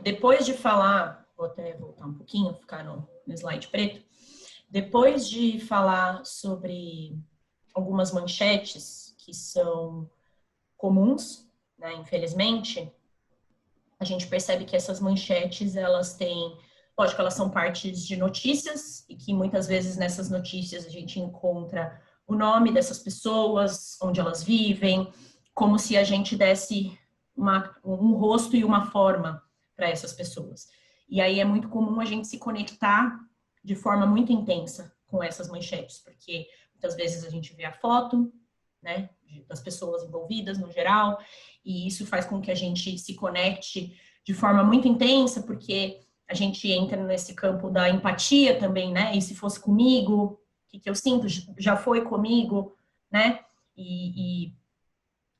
Depois de falar, vou até voltar um pouquinho, ficar no slide preto. Depois de falar sobre algumas manchetes que são comuns, né, infelizmente, a gente percebe que essas manchetes, elas têm, lógico, elas são partes de notícias e que muitas vezes nessas notícias a gente encontra o nome dessas pessoas, onde elas vivem, como se a gente desse um rosto e uma forma para essas pessoas. E aí é muito comum a gente se conectar de forma muito intensa com essas manchetes, porque muitas vezes a gente vê a foto, né, das pessoas envolvidas no geral, e isso faz com que a gente se conecte de forma muito intensa, porque a gente entra nesse campo da empatia também, né, e se fosse comigo, o que eu sinto, já foi comigo, né, e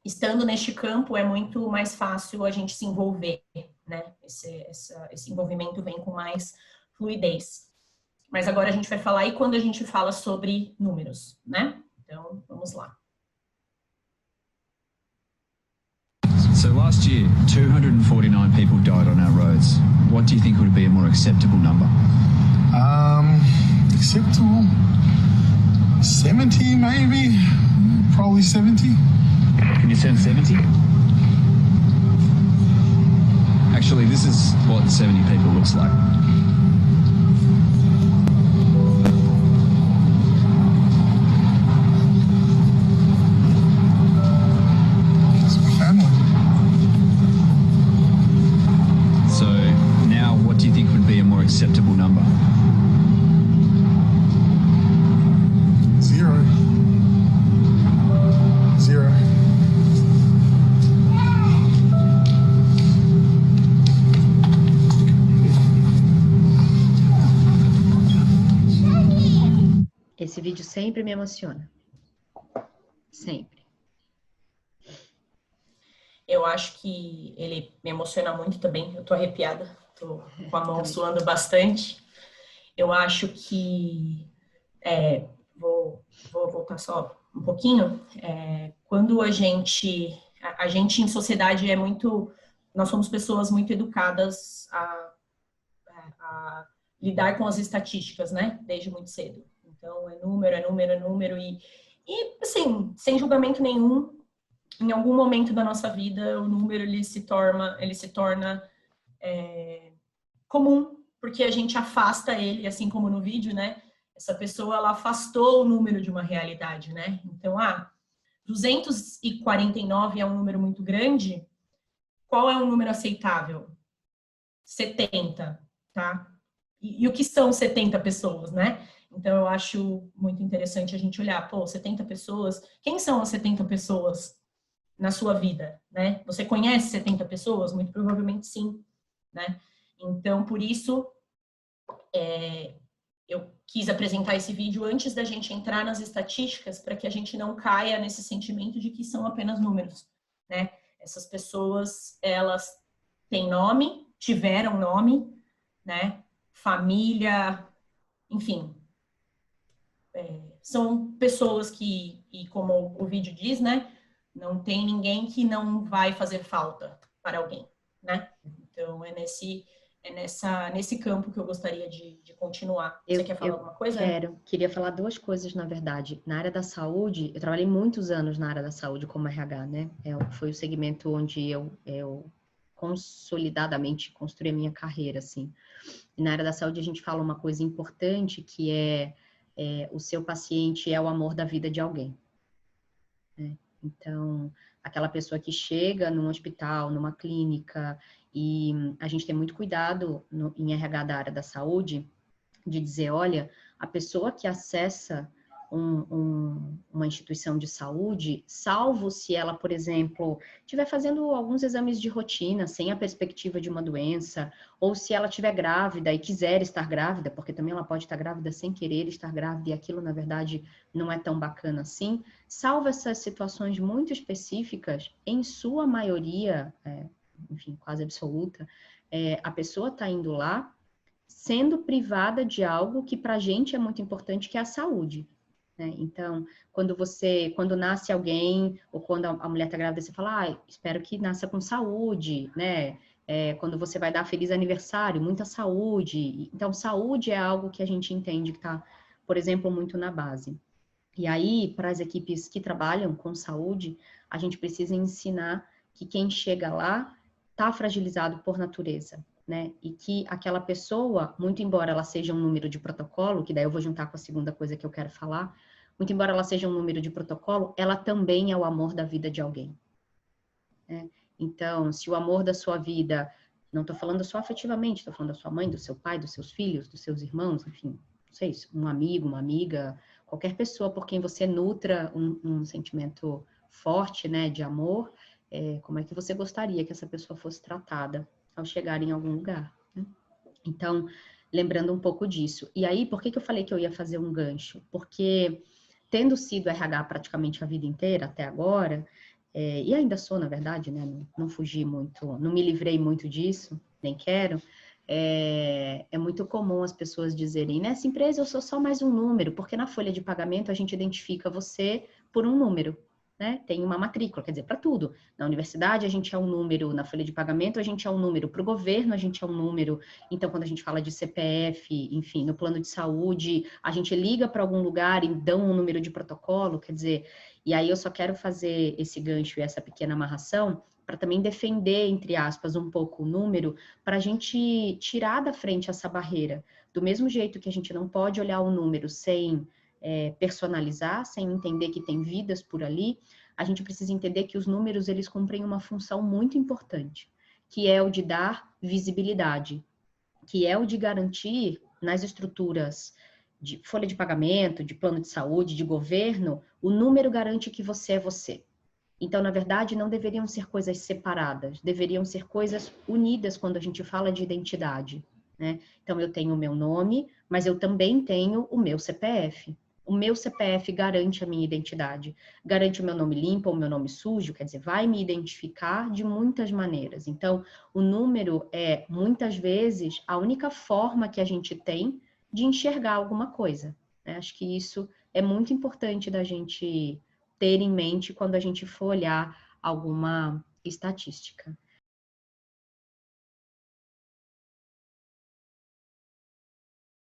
estando neste campo é muito mais fácil a gente se envolver, né, esse envolvimento vem com mais fluidez. Mas agora a gente vai falar aí quando a gente fala sobre números, né, então vamos lá. So last year, 249 people died on our roads. What do you think would be a more acceptable number? Acceptable? 70 maybe? Probably 70. Can you sound 70? Actually, this is what 70 people looks like. Acceptable number? Zero. Esse vídeo sempre me emociona. Sempre. Eu acho que ele me emociona muito também. Eu tô arrepiada, tô com a mão suando bastante. Eu acho que vou voltar só um pouquinho. Quando a gente em sociedade nós somos pessoas muito educadas a lidar com as estatísticas, né? Desde muito cedo. Então, é número e assim, sem julgamento nenhum, em algum momento da nossa vida, o número ele se torna comum, porque a gente afasta ele, assim como no vídeo, né? Essa pessoa, ela afastou o número de uma realidade, né? Então, 249 é um número muito grande. Qual é um número aceitável? 70, tá? E o que são 70 pessoas, né? Então, eu acho muito interessante a gente olhar, 70 pessoas, quem são as 70 pessoas na sua vida, né? Você conhece 70 pessoas? Muito provavelmente sim, né? Então, por isso, eu quis apresentar esse vídeo antes da gente entrar nas estatísticas, para que a gente não caia nesse sentimento de que são apenas números, né? Essas pessoas, elas têm nome, tiveram nome, né? Família, enfim. São pessoas que, e como o vídeo diz, né? Não tem ninguém que não vai fazer falta para alguém, né? Então, é nesse campo que eu gostaria de continuar. Você quer falar alguma coisa? Queria falar duas coisas, na verdade. Na área da saúde, eu trabalhei muitos anos na área da saúde como RH, né? Foi o segmento onde eu consolidadamente construí a minha carreira, assim. E na área da saúde, a gente fala uma coisa importante, que o seu paciente é o amor da vida de alguém, né? Então, aquela pessoa que chega num hospital, numa clínica, e a gente tem muito cuidado em RH da área da saúde, de dizer, olha, a pessoa que acessa uma instituição de saúde, salvo se ela, por exemplo, estiver fazendo alguns exames de rotina, sem a perspectiva de uma doença, ou se ela estiver grávida e quiser estar grávida, porque também ela pode estar grávida sem querer estar grávida, e aquilo, na verdade, não é tão bacana assim, salvo essas situações muito específicas, em sua maioria, enfim, quase absoluta, a pessoa está indo lá sendo privada de algo que para a gente é muito importante, que é a saúde, né? Então, quando nasce alguém, ou quando a mulher está grávida, você fala, espero que nasça com saúde, né? quando você vai dar feliz aniversário, muita saúde. Então, saúde é algo que a gente entende que está, por exemplo, muito na base. E aí, para as equipes que trabalham com saúde, a gente precisa ensinar que quem chega lá está fragilizado por natureza, né? E que aquela pessoa, muito embora ela seja um número de protocolo, que daí eu vou juntar com a segunda coisa que eu quero falar, muito embora ela seja um número de protocolo, ela também é o amor da vida de alguém, né? Então, se o amor da sua vida, não estou falando só afetivamente, estou falando da sua mãe, do seu pai, dos seus filhos, dos seus irmãos, enfim, não sei, um amigo, uma amiga, qualquer pessoa por quem você nutra um sentimento forte, né, de amor, como é que você gostaria que essa pessoa fosse tratada ao chegar em algum lugar, né? Então, lembrando um pouco disso. E aí, por que eu falei que eu ia fazer um gancho? Porque, tendo sido RH praticamente a vida inteira, até agora, e ainda sou, na verdade, né, não fugi muito, não me livrei muito disso, nem quero, é muito comum as pessoas dizerem, nessa empresa eu sou só mais um número, porque na folha de pagamento a gente identifica você por um número, né? Tem uma matrícula, quer dizer, para tudo. Na universidade a gente é um número, na folha de pagamento a gente é um número, para o governo a gente é um número. Então, quando a gente fala de CPF, enfim, no plano de saúde, a gente liga para algum lugar e dão um número de protocolo, quer dizer, e aí eu só quero fazer esse gancho e essa pequena amarração para também defender, entre aspas, um pouco o número, para a gente tirar da frente essa barreira. Do mesmo jeito que a gente não pode olhar o número sem personalizar, sem entender que tem vidas por ali, a gente precisa entender que os números, eles cumprem uma função muito importante, que é o de dar visibilidade, que é o de garantir nas estruturas de folha de pagamento, de plano de saúde, de governo, o número garante que você é você. Então, na verdade, não deveriam ser coisas separadas, deveriam ser coisas unidas quando a gente fala de identidade, né? Então, eu tenho o meu nome, mas eu também tenho o meu CPF. O meu CPF garante a minha identidade, garante o meu nome limpo ou o meu nome sujo, quer dizer, vai me identificar de muitas maneiras. Então, o número é, muitas vezes, a única forma que a gente tem de enxergar alguma coisa, né? Acho que isso é muito importante da gente ter em mente quando a gente for olhar alguma estatística.